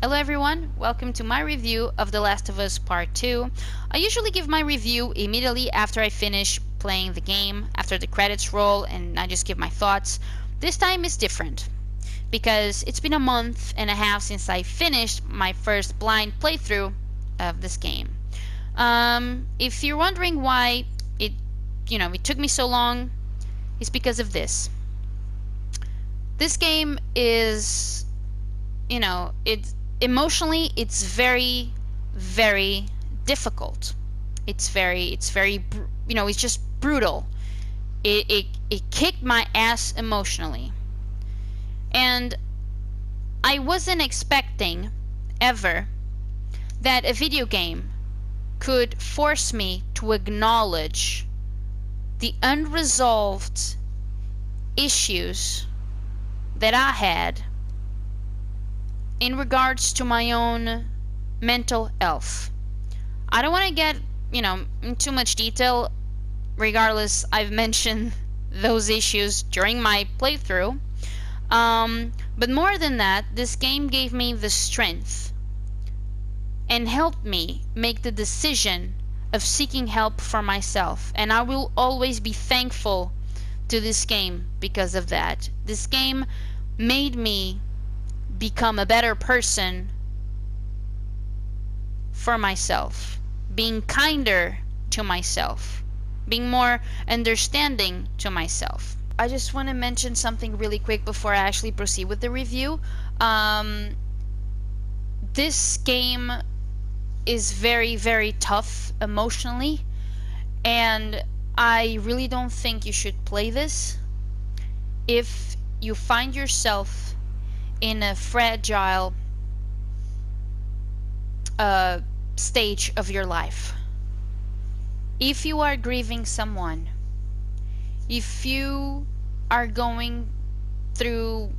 Hello everyone, welcome to my review of The Last of Us Part 2. I usually give my review immediately after I finish playing the game, after the credits roll, and I just give my thoughts. This time is different because it's been a month and a half since I finished my first blind playthrough of this game. If you're wondering why it took me so long, it's because of this. This game is, it's emotionally, it's very, very difficult. It's just brutal. It kicked my ass emotionally. And I wasn't expecting ever that a video game could force me to acknowledge the unresolved issues that I had in regards to my own mental health. I don't want to get, in too much detail. Regardless, I've mentioned those issues during my playthrough. But more than that, this game gave me the strength and helped me make the decision of seeking help for myself. And I will always be thankful to this game because of that. This game made me become a better person for myself, being kinder to myself, being more understanding to myself. I just want to mention something really quick before I actually proceed with the review. This game is very, very tough emotionally, and I really don't think you should play this if you find yourself in a fragile stage of your life. If you are grieving someone, if you are going through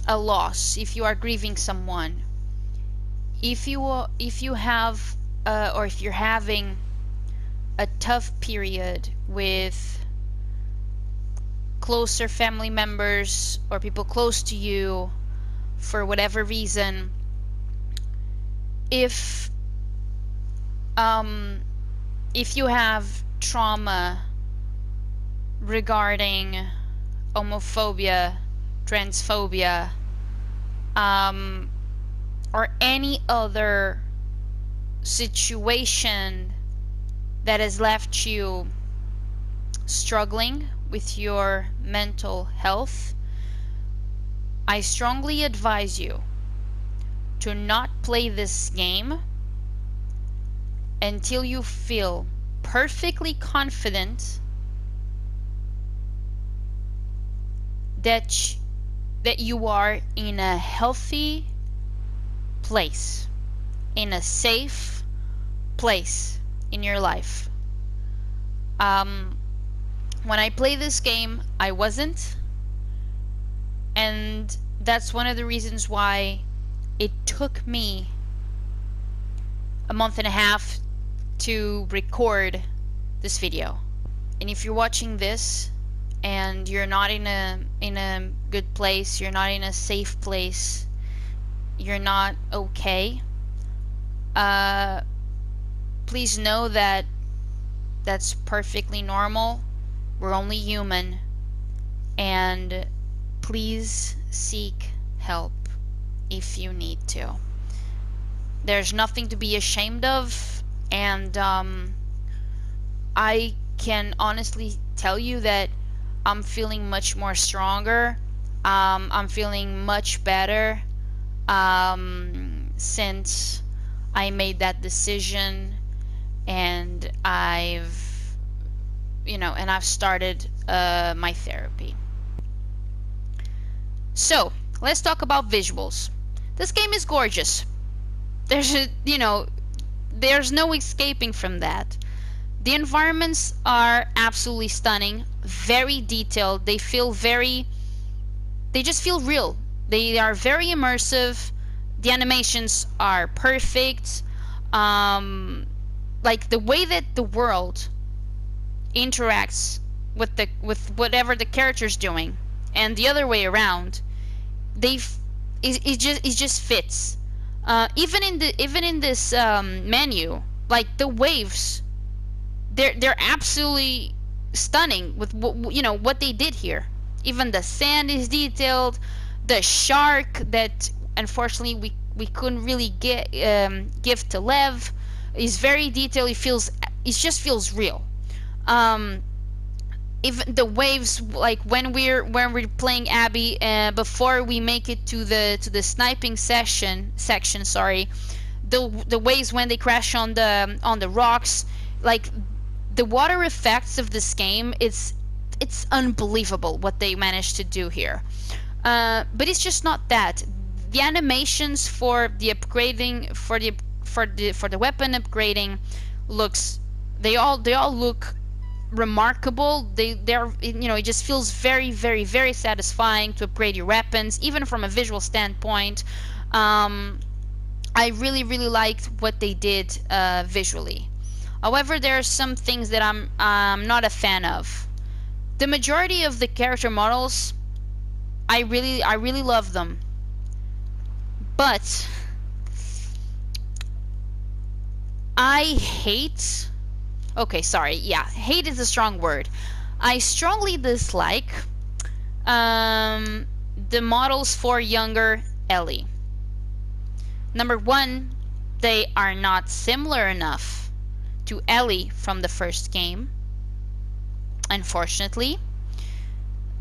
a loss, if you are grieving someone, if you have or if you're having a tough period with closer family members or people close to you for whatever reason, if you have trauma regarding homophobia, transphobia, or any other situation that has left you struggling with your mental health, I strongly advise you to not play this game until you feel perfectly confident that you are in a healthy place, in a safe place in your life. When I play this game, I wasn't, and that's one of the reasons why it took me a month and a half to record this video. And if you're watching this and you're not in a good place, you're not in a safe place, you're not okay, please know that that's perfectly normal. We're only human, and please seek help if you need to. There's nothing to be ashamed of, and I can honestly tell you that I'm feeling much more stronger. I'm feeling much better since I made that decision, and I've started my therapy. So let's talk about visuals. This game is gorgeous. There's no escaping from that. The environments are absolutely stunning, very detailed. They just feel real. They are very immersive. The animations are perfect. Like the way that the world interacts with whatever the character's doing, and the other way around, it just fits. Even in this menu, like the waves, they're absolutely stunning with what they did here. Even the sand is detailed. The shark that unfortunately we couldn't really give to Lev is very detailed. It just feels real. Um, Even the waves, like when we're playing Abby, before we make it to the sniping section, sorry, the waves when they crash on the rocks, like the water effects of this game, it's unbelievable what they managed to do here. But it's just not that. The animations for the upgrading, for the weapon upgrading, looks they all look remarkable. They're it just feels very, very, very satisfying to upgrade your weapons, even from a visual standpoint. um, I really, really liked what they did visually. However, there are some things that I'm not a fan of. The majority of the character models, I really love them, but I hate. Okay, sorry. Yeah, hate is a strong word. I strongly dislike um, the models for younger Ellie. Number one, they are not similar enough to Ellie from the first game, unfortunately.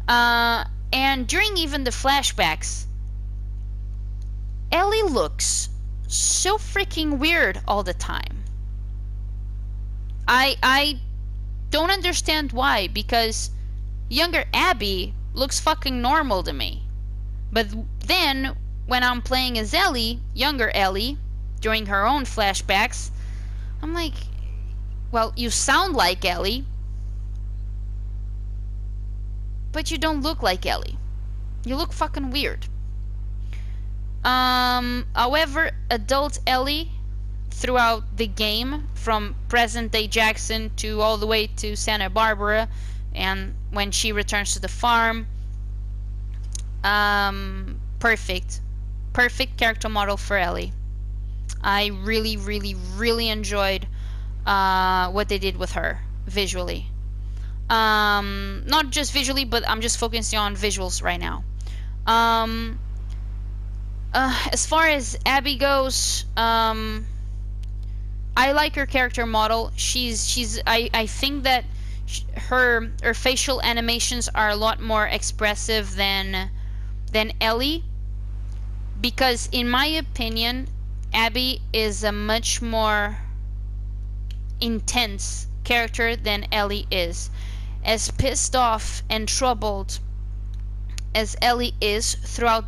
And during even the flashbacks, Ellie looks so freaking weird all the time. I don't understand why, because younger Abby looks fucking normal to me. But then when I'm playing as Ellie, younger Ellie, during her own flashbacks, I'm like, well, you sound like Ellie, but you don't look like Ellie. You look fucking weird. However, adult Ellie throughout the game, from present day Jackson to all the way to Santa Barbara, and when she returns to the farm, perfect character model for Ellie. I really, really, really enjoyed what they did with her visually. Not just visually, but I'm just focusing on visuals right now. As far as Abby goes, I like her character model. I think that her facial animations are a lot more expressive than Ellie, because in my opinion, Abby is a much more intense character than Ellie is. As pissed off and troubled as Ellie is throughout,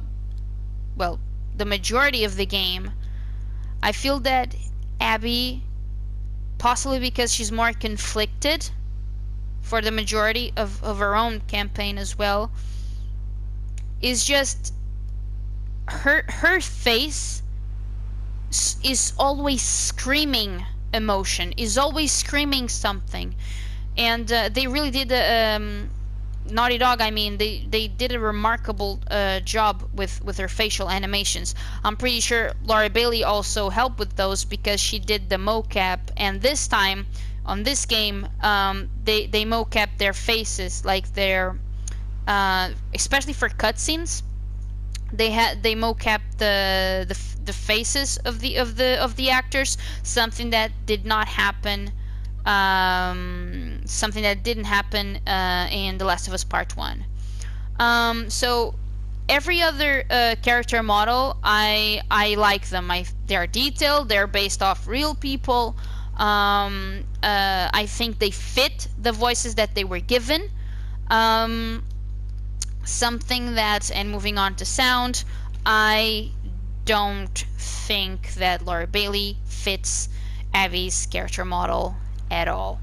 well, the majority of the game, I feel that Abby, possibly because she's more conflicted for the majority of her own campaign as well, is just her face is always screaming emotion, is always screaming something. And they really did Naughty Dog, I mean, they did a remarkable job with her facial animations. I'm pretty sure Laura Bailey also helped with those, because she did the mocap, and this time on this game, they mocap their faces, like their especially for cutscenes. They mocap the faces of the actors, something that did not happen, something that didn't happen in The Last of Us Part 1. So every other character model, I like them. They're detailed. They're based off real people. I think they fit the voices that they were given. Something that, and moving on to sound, I don't think that Laura Bailey fits Abby's character model at all.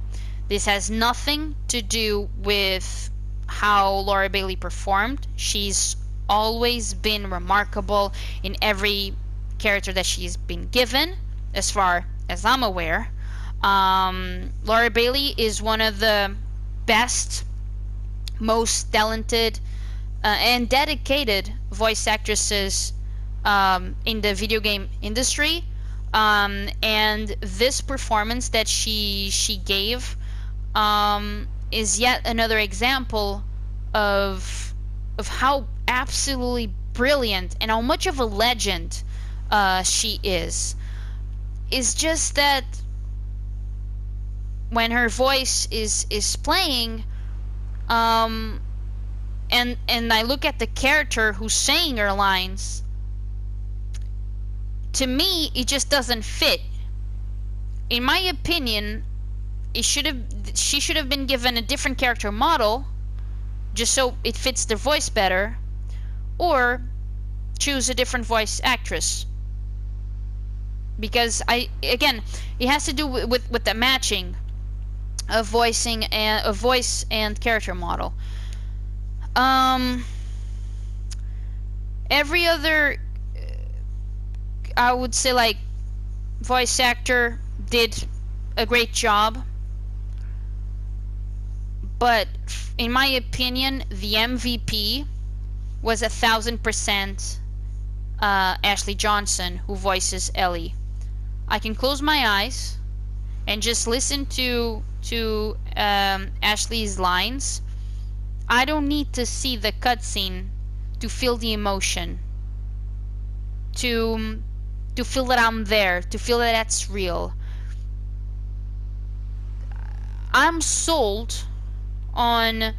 This has nothing to do with how Laura Bailey performed. She's always been remarkable in every character that she's been given, as far as I'm aware. Laura Bailey is one of the best, most talented, and dedicated voice actresses in the video game industry. And this performance that she gave is yet another example of how absolutely brilliant and how much of a legend she is. It's just that when her voice is playing, um, and I look at the character who's saying her lines, to me it just doesn't fit. In my opinion, she should have been given a different character model just so it fits their voice better, or choose a different voice actress. Because it has to do with the matching of voicing and of voice and character model. Um, every other, I would say, like, voice actor did a great job, but in my opinion, the MVP was 1,000% Ashley Johnson, who voices Ellie. I can close my eyes and just listen to Ashley's lines. I don't need to see the cutscene to feel the emotion, to feel that I'm there, to feel that that's real. I'm sold on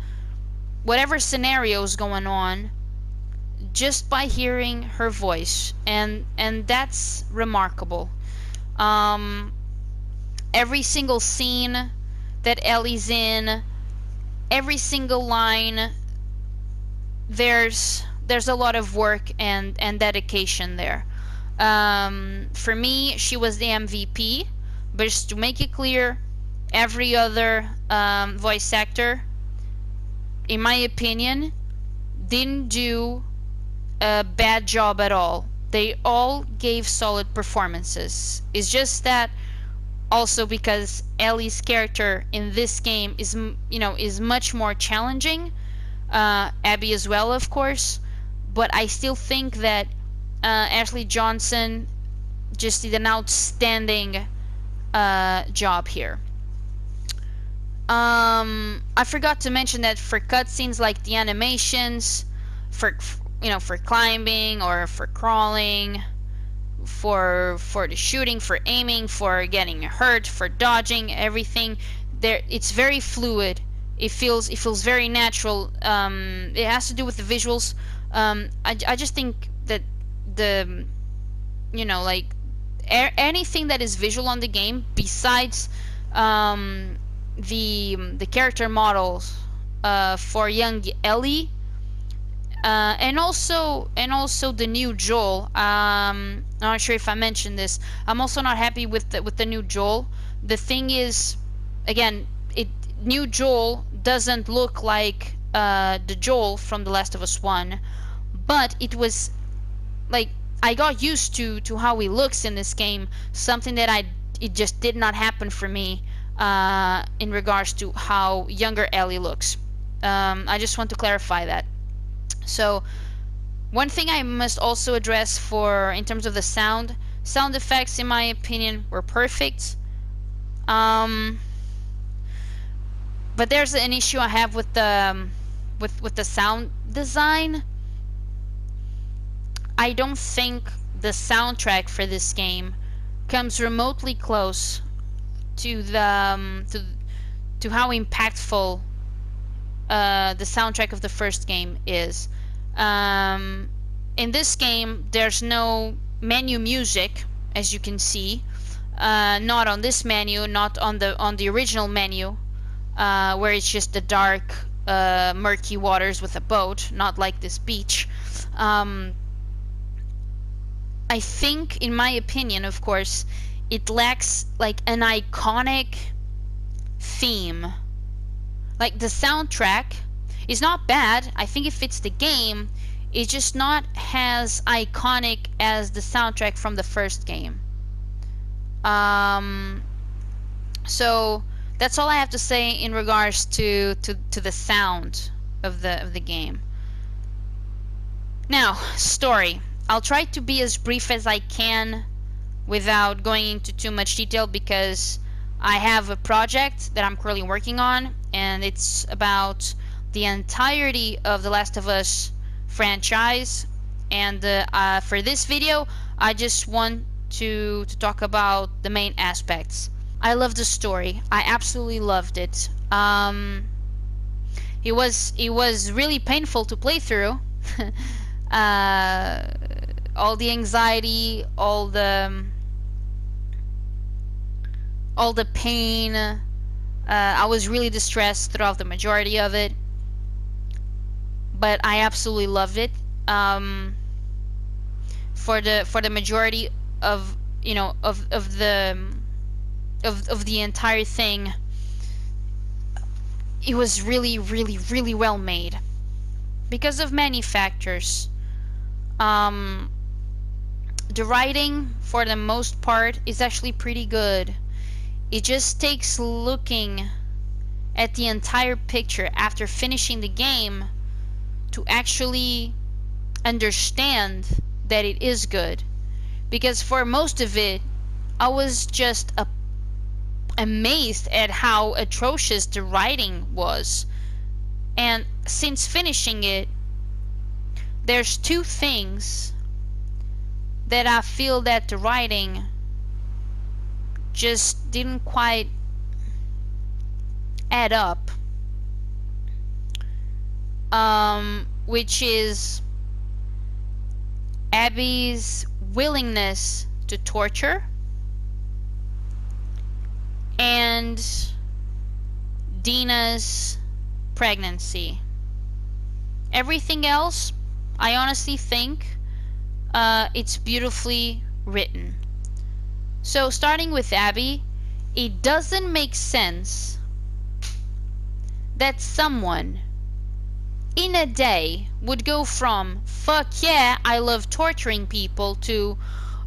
whatever scenario is going on just by hearing her voice, and that's remarkable. Um, every single scene that Ellie's in, every single line, there's a lot of work and dedication there. For me, she was the MVP, but just to make it clear, every other voice actor, in my opinion, didn't do a bad job at all. They all gave solid performances. It's just that also because Ellie's character in this game is much more challenging. Abby as well, of course, but I still think that Ashley Johnson just did an outstanding job here. I forgot to mention that for cutscenes, like the animations, for for climbing or for crawling, for the shooting, for aiming, for getting hurt, for dodging, everything there, it's very fluid. It feels very natural. It has to do with the visuals. I just think that the like anything that is visual on the game besides the character models for young Ellie, and also the new Joel. I'm not sure if I mentioned this. I'm also not happy with the new Joel. The thing is, again, new Joel doesn't look like the Joel from The Last of Us 1, but it was like I got used to how he looks in this game. Something that it just did not happen for me in regards to how younger Ellie looks. I just want to clarify that. So one thing I must also address for in terms of the sound effects, in my opinion, were perfect. But there's an issue I have with the sound design. I don't think the soundtrack for this game comes remotely close to to how impactful the soundtrack of the first game is. In this game, there's no menu music, as you can see. Not on this menu, not on the original menu, where it's just the dark, murky waters with a boat, not like this beach. I think, in my opinion, of course, it lacks like an iconic theme. Like the soundtrack is not bad. I think it fits the game. It's just not as iconic as the soundtrack from the first game. So that's all I have to say in regards to the sound of the game. Now, story. I'll try to be as brief as I can without going into too much detail, because I have a project that I'm currently working on, and it's about the entirety of the Last of Us franchise. And for this video, I just want to talk about the main aspects. I love the story. I absolutely loved it. It was really painful to play through. uh, all the anxiety, all the pain. I was really distressed throughout the majority of it, but I absolutely loved it. For the majority of of the entire thing, it was really, really, really well made because of many factors. Um, the writing, for the most part, is actually pretty good. It just takes looking at the entire picture after finishing the game to actually understand that it is good. Because for most of it, I was just amazed at how atrocious the writing was. And since finishing it, there's two things that I feel that the writing just didn't quite add up. Which is Abby's willingness to torture and Dina's pregnancy. Everything else, I honestly think it's beautifully written. So starting with Abby, it doesn't make sense that someone in a day would go from fuck yeah, I love torturing people to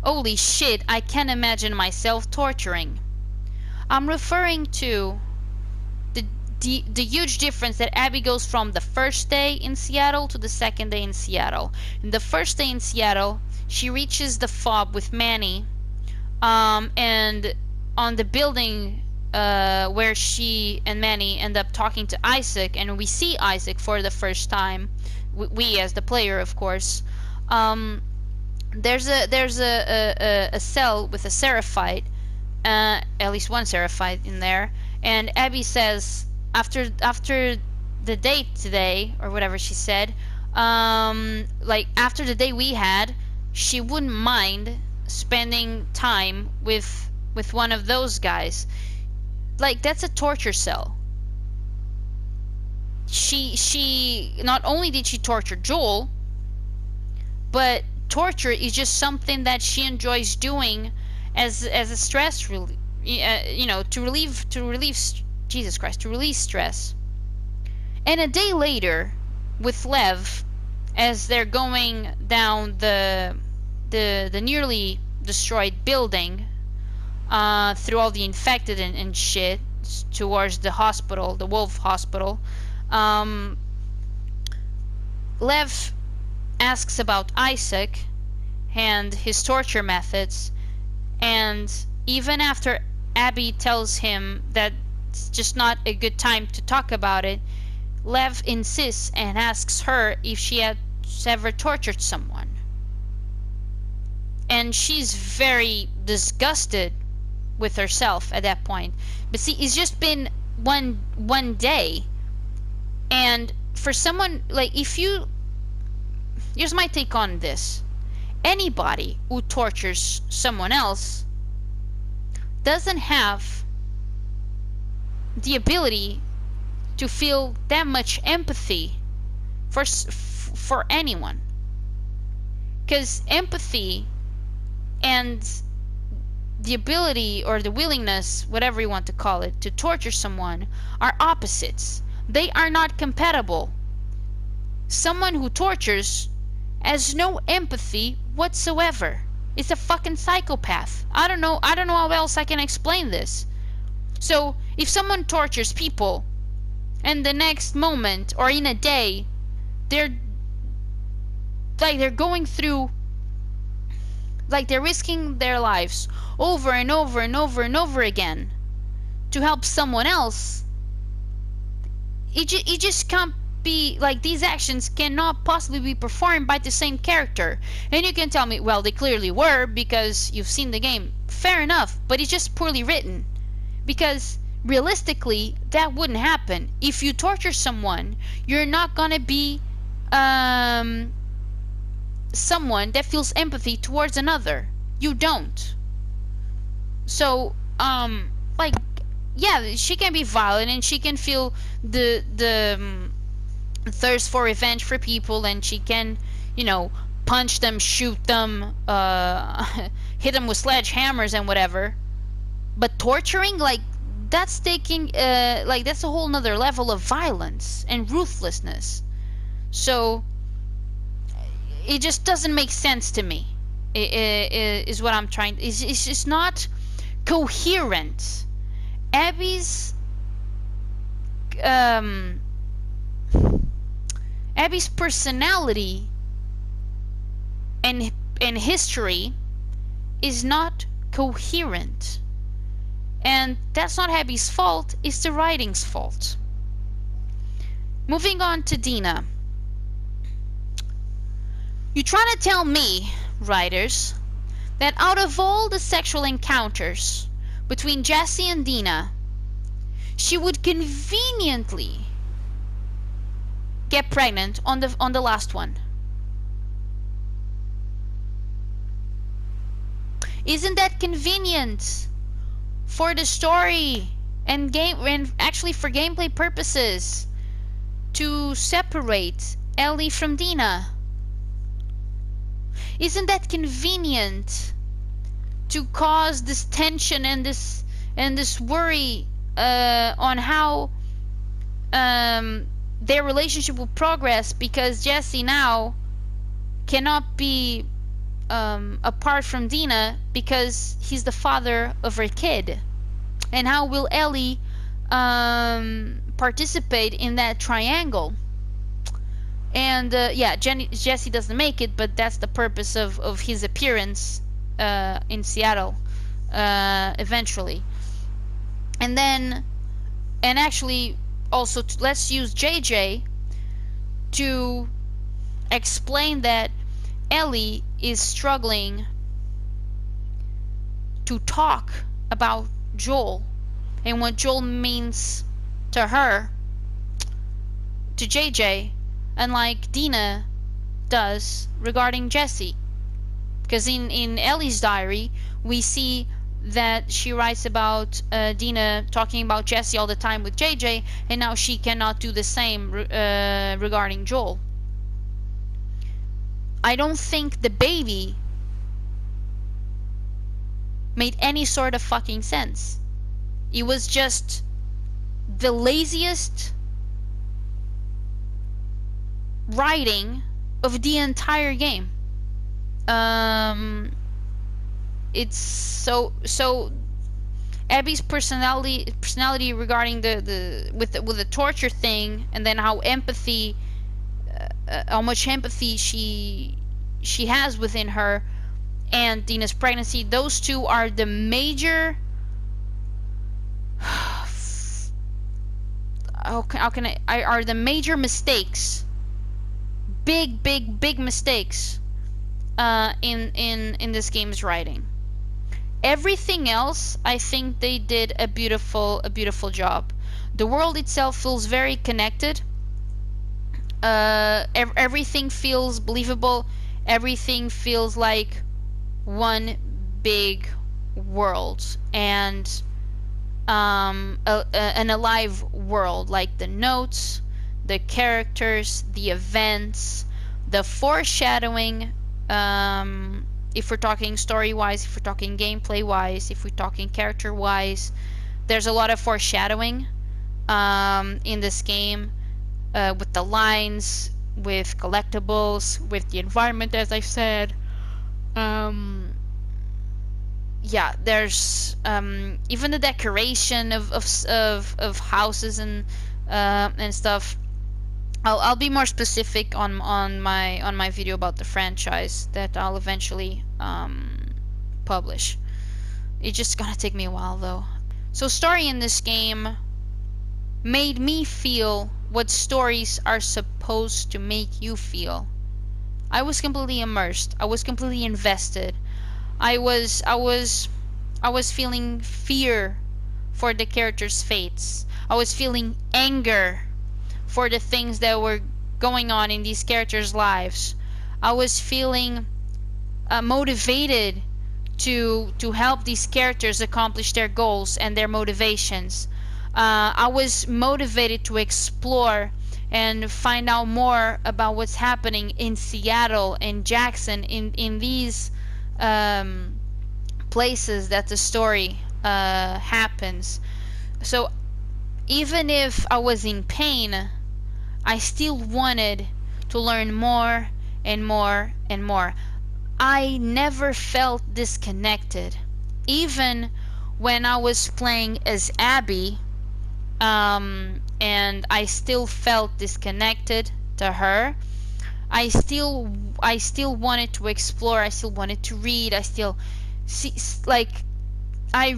holy shit, I can't imagine myself torturing. I'm referring to the huge difference that Abby goes from the first day in Seattle to the second day in Seattle. In the first day in Seattle, she reaches the fob with Manny, and on the building where she and Manny end up talking to Isaac, and we see Isaac for the first time. We as the player, of course. There's a cell with a Seraphite, at least one Seraphite in there, and Abby says after the date today, or whatever she said, like after the day we had, she wouldn't mind spending time with one of those guys. Like, that's a torture cell. She not only did she torture Joel, but torture is just something that she enjoys doing as a stress relief, to relieve Jesus Christ, to release stress. And a day later, with Lev, as they're going down the nearly destroyed building, through all the infected and shit, towards the hospital, the Wolf Hospital, Lev asks about Isaac and his torture methods, and even after Abby tells him that it's just not a good time to talk about it, Lev insists and asks her if she had ever tortured someone. And she's very disgusted with herself at that point. But see, it's just been one day, and for someone like, here's my take on this: anybody who tortures someone else doesn't have the ability to feel that much empathy for anyone, because empathy and the ability or the willingness, whatever you want to call it, to torture someone are opposites. They are not compatible. Someone who tortures has no empathy whatsoever. It's a fucking psychopath. I don't know how else I can explain this. So if someone tortures people and the next moment or in a day they're going through Like they're risking their lives over and over and over and over again to help someone else. It just can't be like these actions cannot possibly be performed by the same character. And you can tell me, well, they clearly were because you've seen the game. Fair enough, but it's just poorly written. Because realistically, that wouldn't happen. If you torture someone, you're not gonna be someone that feels empathy towards another. You don't. So, like, yeah, she can be violent and she can feel the thirst for revenge for people, and she can, you know, punch them, shoot them, hit them with sledgehammers and whatever. But torturing, like, that's taking, like, that's a whole nother level of violence and ruthlessness. So it just doesn't make sense to me. Is what I'm trying. It's just not coherent. Abby's um, Abby's personality and history is not coherent, and that's not Abby's fault. It's the writing's fault. Moving on to Dina. You try to tell me, writers, that out of all the sexual encounters between Jessie and Dina, she would conveniently get pregnant on the last one. Isn't that convenient for the story and game, and actually for gameplay purposes, to separate Ellie from Dina? Isn't that convenient to cause this tension and this worry on how their relationship will progress, because Jesse now cannot be apart from Dina because he's the father of her kid? And how will Ellie participate in that triangle? And yeah, Jesse doesn't make it, but that's the purpose of his appearance in Seattle eventually. And then, and actually, also let's use JJ to explain that Ellie is struggling to talk about Joel and what Joel means to her, to JJ, unlike Dina does regarding Jesse. Because in Ellie's diary, we see that she writes about Dina talking about Jesse all the time with JJ, and now she cannot do the same regarding Joel. I don't think the baby made any sort of fucking sense. It was just the laziest writing of the entire game. It's so Abby's personality regarding with the torture thing, and then how much empathy she has within her, and Dina's pregnancy. Those two are the major are the major mistakes, big mistakes in this game's writing. Everything else, I think they did a beautiful job. The world itself feels very connected. Everything feels believable. Everything feels like one big world, and an alive world. Like the notes, the characters, the events, the foreshadowing. If we're talking story-wise, if we're talking gameplay-wise, if we're talking character-wise, there's a lot of foreshadowing in this game, with the lines, with collectibles, with the environment, as I said. Yeah, there's even the decoration of houses and stuff. I'll be more specific on my video about the franchise that I'll eventually publish. It's just gonna take me a while though. So story in this game made me feel what stories are supposed to make you feel. I was completely immersed. I was completely invested. I was feeling fear for the characters' fates. I was feeling anger for the things that were going on in these characters' lives. I was feeling motivated to help these characters accomplish their goals and their motivations. I was motivated to explore and find out more about what's happening in Seattle and Jackson, in these um, places that the story happens. So even if I was in pain, I still wanted to learn more and more and more. I never felt disconnected. Even when I was playing as Abby, and I still felt disconnected to her, I still wanted to explore. I still wanted to read. I still see, like, I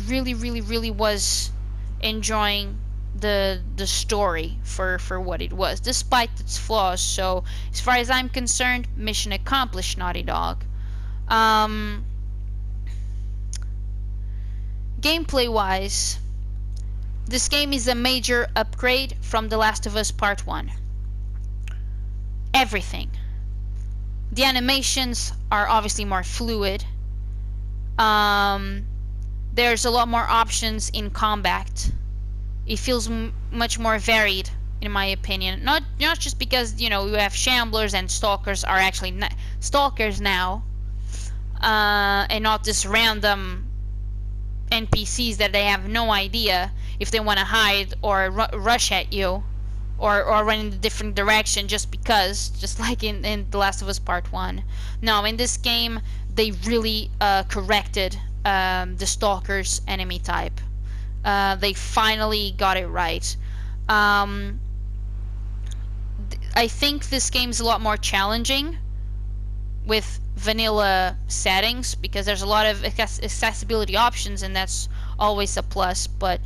really really really was enjoying the story for what it was, despite its flaws. So as far as I'm concerned, mission accomplished, Naughty Dog. um Gameplay wise, this game is a major upgrade from The Last of Us Part 1. Everything. The animations are obviously more fluid. um there's a lot more options in combat. It feels much more varied, in my opinion. Not just because you have shamblers and stalkers are actually stalkers now, and not just random NPCs that they have no idea if they want to hide or rush at you, or run in a different direction just because, just like in The Last of Us Part 1. No, in this game, they really corrected the stalker's enemy type. They finally got it right. Um, I think this game's a lot more challenging with vanilla settings because there's a lot of accessibility options, and that's always a plus. But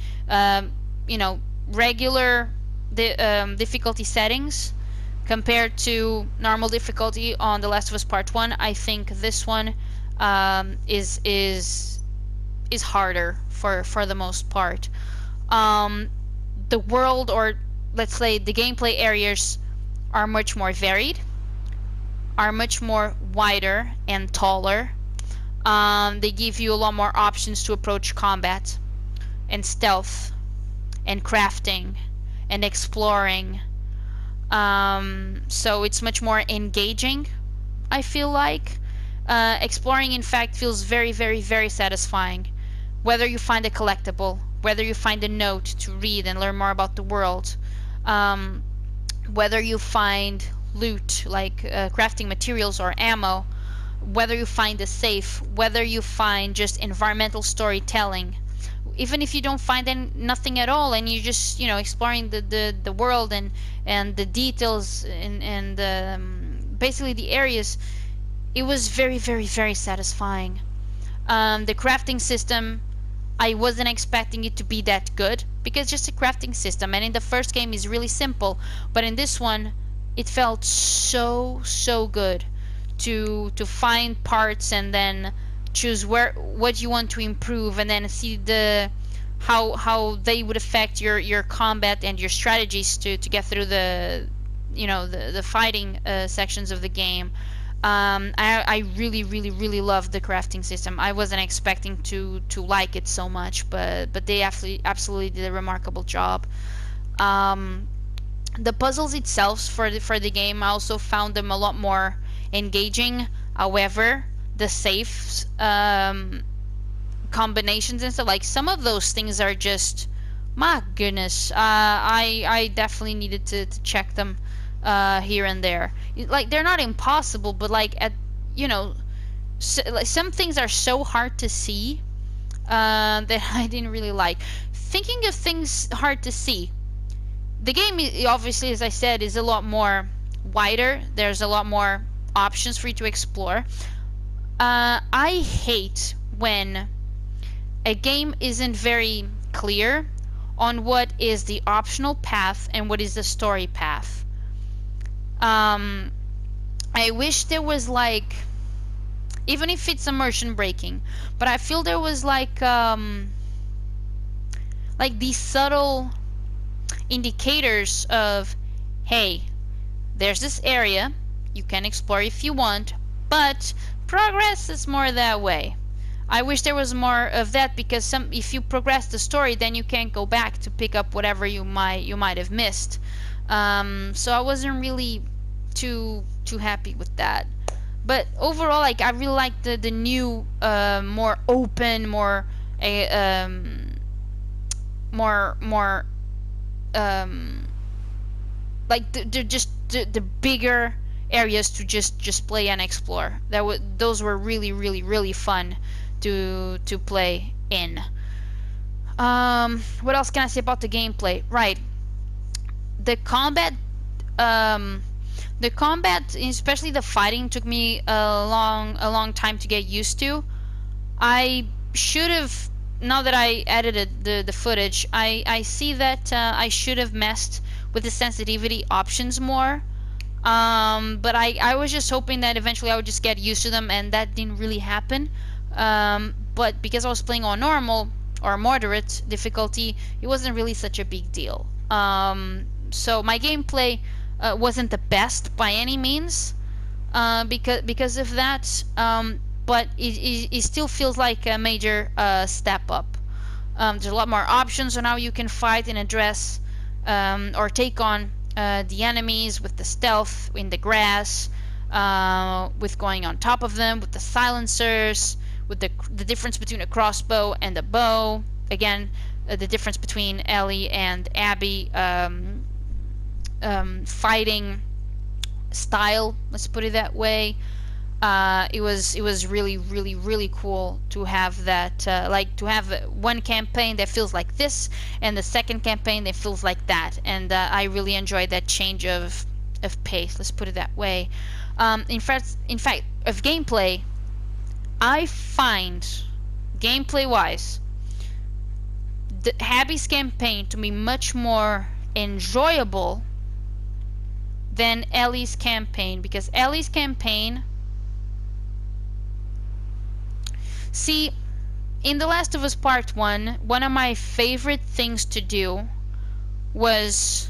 regular difficulty settings compared to normal difficulty on The Last of Us Part 1, I think this one is harder for the most part. Um, the world, or let's say the gameplay areas, are much more varied, are much more wider and taller. They give you a lot more options to approach combat and stealth and crafting and exploring. So it's much more engaging, I feel like. Exploring, in fact, feels very, very, very satisfying. Whether you find a collectible, whether you find a note to read and learn more about the world, um, whether you find loot like crafting materials or ammo, whether you find a safe, whether you find just environmental storytelling, even if you don't find nothing at all and you're just exploring the world and the details and basically the areas, it was very very very satisfying. The crafting system, I wasn't expecting it to be that good because just a crafting system, and in the first game is really simple, but in this one it felt so good to find parts and then choose what you want to improve, and then see how they would affect your combat and your strategies to get through the fighting sections of the game. I really, really, really loved the crafting system. I wasn't expecting to like it so much, but they absolutely did a remarkable job. Um, the puzzles itself for the game, I also found them a lot more engaging. However, the safe combinations and stuff, like some of those things are just, my goodness. I definitely needed to check them here and there. Like, they're not impossible, but like like, some things are so hard to see that I didn't really like. Thinking of things hard to see, the game, obviously, as I said, is a lot more wider. There's a lot more options for you to explore. I hate when a game isn't very clear on what is the optional path and what is the story path. I wish there was like, even if it's immersion breaking, but I feel there was like these subtle indicators of, hey, there's this area you can explore if you want, but progress is more that way. I wish there was more of that, because if you progress the story, then you can't go back to pick up whatever you might have missed. So I wasn't really too happy with that. But overall, like, I really like the new, more open, more more like the bigger areas to just play and explore. Those were really fun to play in. What else can I say about the gameplay? Right, the combat, especially the fighting, took me a long time to get used to. I should have, now that I edited the footage, I see that I should have messed with the sensitivity options more. But I was just hoping that eventually I would just get used to them, and that didn't really happen. But because I was playing on normal or moderate difficulty, it wasn't really such a big deal. So my gameplay wasn't the best by any means, because of that. But it still feels like a major step up. There's a lot more options on how you can fight and address, or take on the enemies, with the stealth in the grass, with going on top of them, with the silencers, with the difference between a crossbow and a bow. Again, the difference between Ellie and Abby, fighting style, let's put it that way. It was really cool to have that, like, to have one campaign that feels like this and the second campaign that feels like that, and I really enjoyed that change of pace, let's put it that way. In fact, of gameplay, I find, gameplay wise, the Abby's campaign to be much more enjoyable than Ellie's campaign, because Ellie's campaign, see, in The Last of Us Part 1, one of my favorite things to do was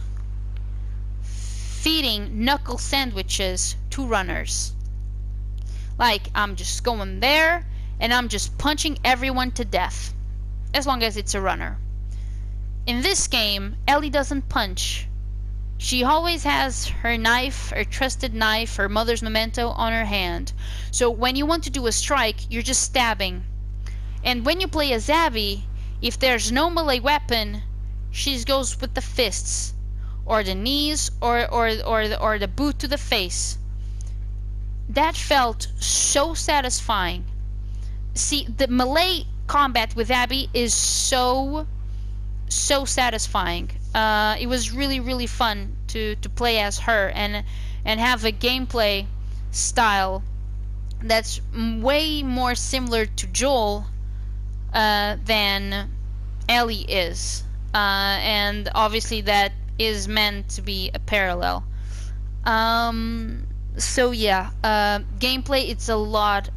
feeding knuckle sandwiches to runners. Like, I'm just going there and I'm just punching everyone to death, as long as it's a runner. In this game, Ellie doesn't punch. She always has her knife, her trusted knife, her mother's memento on her hand. So when you want to do a strike, you're just stabbing. And when you play as Abby, if there's no melee weapon, she goes with the fists, or the knees, or the boot to the face. That felt so satisfying. See, the melee combat with Abby is so satisfying. It was really fun to play as her, and have a gameplay style that's way more similar to Joel than Ellie is, and obviously that is meant to be a parallel. So yeah, gameplay, it's a lots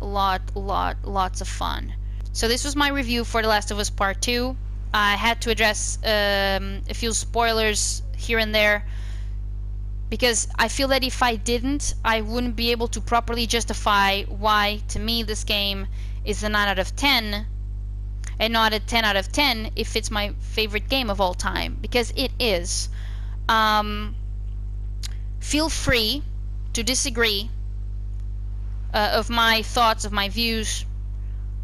of fun. So this was my review for The Last of Us Part 2. I had to address a few spoilers here and there, because I feel that if I didn't, I wouldn't be able to properly justify why, to me, this game is a 9 out of 10 and not a 10 out of 10 if it's my favorite game of all time, because it is. Feel free to disagree of my thoughts, of my views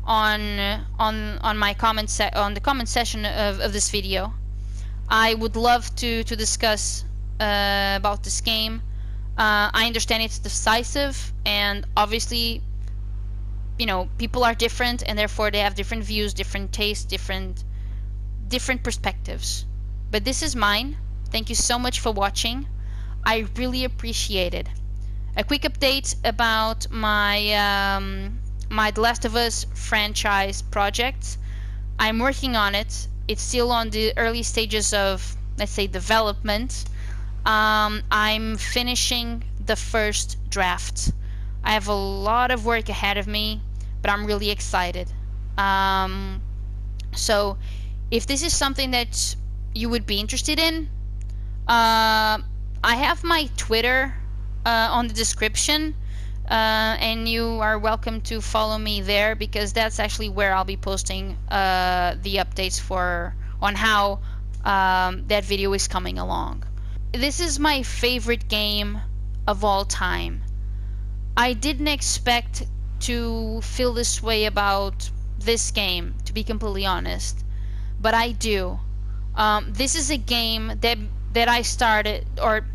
on my on the comment section of this video. I would love to discuss about this game. I understand it's decisive, and obviously, you know, people are different, and therefore they have different views, different tastes, different perspectives. But this is mine, Thank you so much for watching. I really appreciate it. A quick update about my The Last of Us franchise project. I'm working on it. It's still on the early stages of, let's say, development. I'm finishing the first draft. I have a lot of work ahead of me, but I'm really excited. So if this is something that you would be interested in, I have my Twitter on the description, and you are welcome to follow me there, because that's actually where I'll be posting the updates for on how that video is coming along. This is my favorite game of all time. I didn't expect to feel this way about this game, to be completely honest, but I do. This is a game that I started, or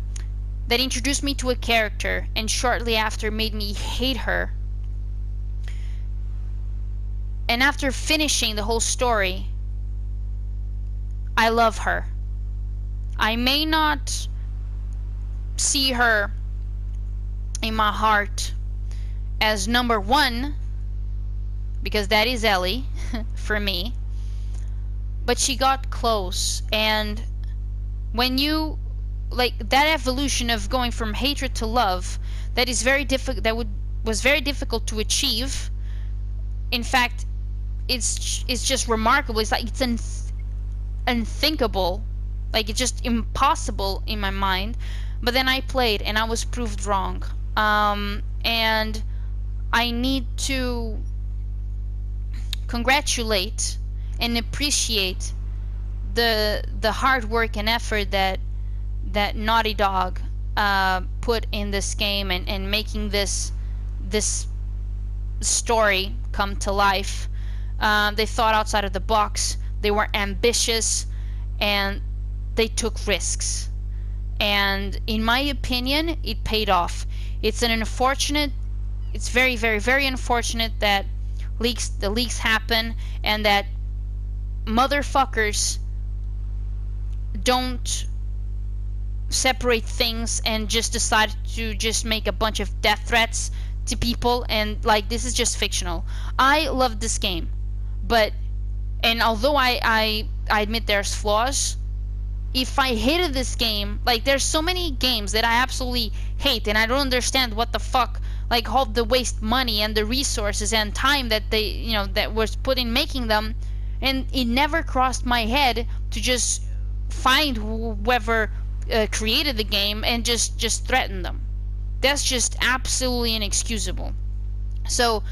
that introduced me to a character and shortly after made me hate her. And after finishing the whole story, I love her. I may not see her in my heart as number one, because that is Ellie for me, but she got close. And when you, like, that evolution of going from hatred to love, that is very difficult, was very difficult to achieve. In fact, it's just remarkable. It's like it's unthinkable, like it's just impossible in my mind. But then I played and I was proved wrong. And I need to congratulate and appreciate the hard work and effort that Naughty Dog put in this game, and making this story come to life. They thought outside of the box. They were ambitious, and they took risks. And in my opinion, it paid off. It's very, very, very unfortunate that the leaks happen, and that motherfuckers don't separate things and just decide to just make a bunch of death threats to people, and like, this is just fictional. I love this game, and although I admit there's flaws, if I hated this game, like, there's so many games that I absolutely hate, and I don't understand what the fuck, like, all the waste money and the resources and time that that was put in making them, and it never crossed my head to just find whoever created the game and just threaten them. That's just absolutely inexcusable. So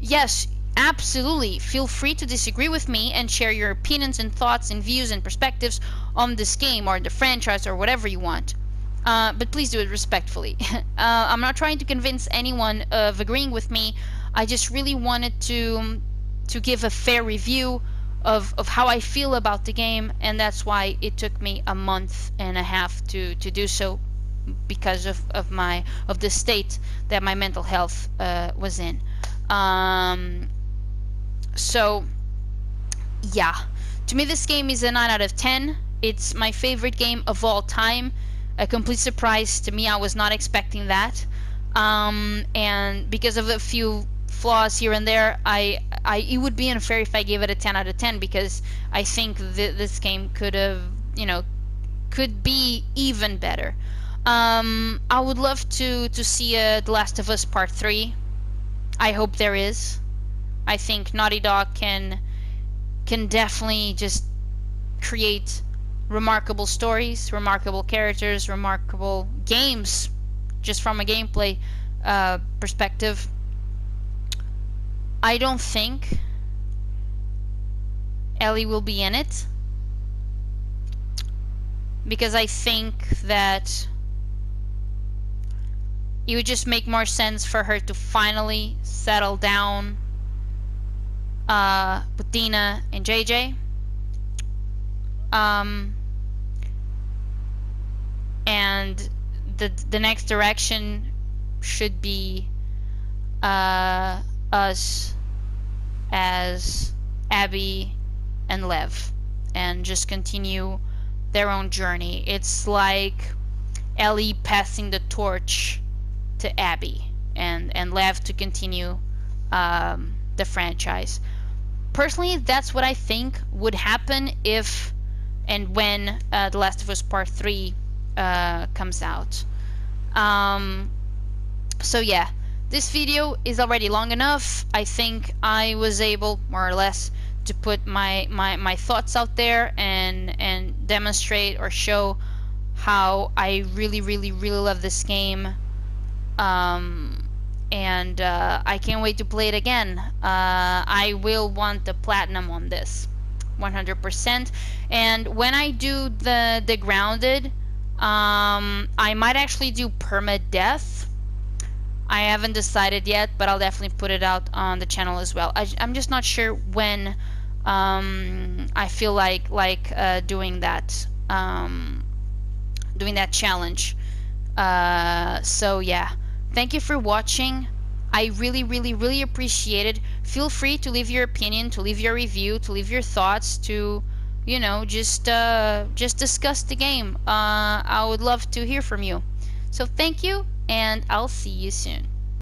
yes, absolutely feel free to disagree with me and share your opinions and thoughts and views and perspectives on this game or the franchise or whatever you want, but please do it respectfully. I'm not trying to convince anyone of agreeing with me. I just really wanted to give a fair review of how I feel about the game, and that's why it took me a month and a half to do so, because of the state that my mental health was in. So yeah, to me this game is a 9 out of 10. It's my favorite game of all time. A complete surprise to me. I was not expecting that, and because of a few flaws here and there, it would be unfair if I gave it a 10 out of 10, because I think this game could be even better. I would love to see The Last of Us Part 3. I hope there is. I think Naughty Dog can definitely just create remarkable stories, remarkable characters, remarkable games, just from a gameplay perspective. I don't think Ellie will be in it, because I think that it would just make more sense for her to finally settle down with Dina and JJ. And the next direction should be us as Abby and Lev, and just continue their own journey. It's like Ellie passing the torch to Abby, and Lev to continue the franchise. Personally, that's what I think would happen if and when The Last of Us Part 3 comes out. Um, so yeah, this video is already long enough. I think I was able, more or less, to put my thoughts out there and demonstrate or show how I really, really, really love this game. And I can't wait to play it again. I will want the platinum on this, 100%. And when I do the grounded, I might actually do permadeath. I haven't decided yet, but I'll definitely put it out on the channel as well. I'm just not sure when I feel like doing that challenge. So yeah, thank you for watching. I really, really, really appreciate it. Feel free to leave your opinion, to leave your review, to leave your thoughts, to just discuss the game. I would love to hear from you. So thank you, and I'll see you soon.